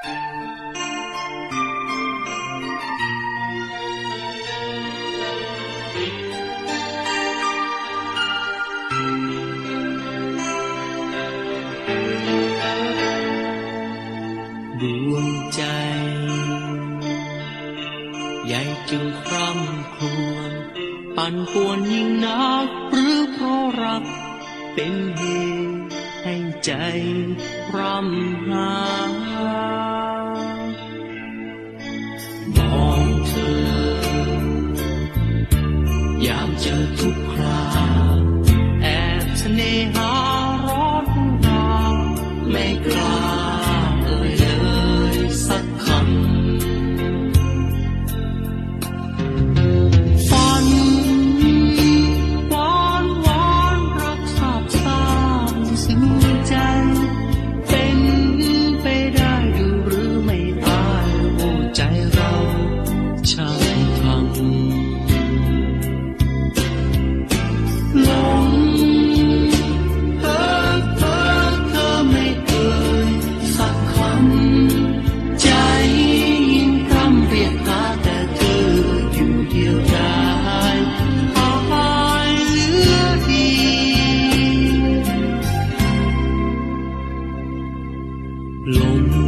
ดวงใจใหญ่จึงคร่ำครวญปั่นป่วนยิ่งนักหรือเพราะรักเป็นเหตุให้ใจร่ำหามองเธอยามเจอทุกคราแอบเสน่หาร้อนราไม่กล้าเลยสักคำฝันหวานหวานรักสาบซ่านซึ้งใจเป็นไปได้ดูหรือไม่ได้โอ้ใจเราช่างทำหลงเพ้อเพ้อเธอไม่เอ่ยสักคำใจยิ่งพร่ำเรียกหาแต่เธออยู่เดียวดายหายเหลือดีลม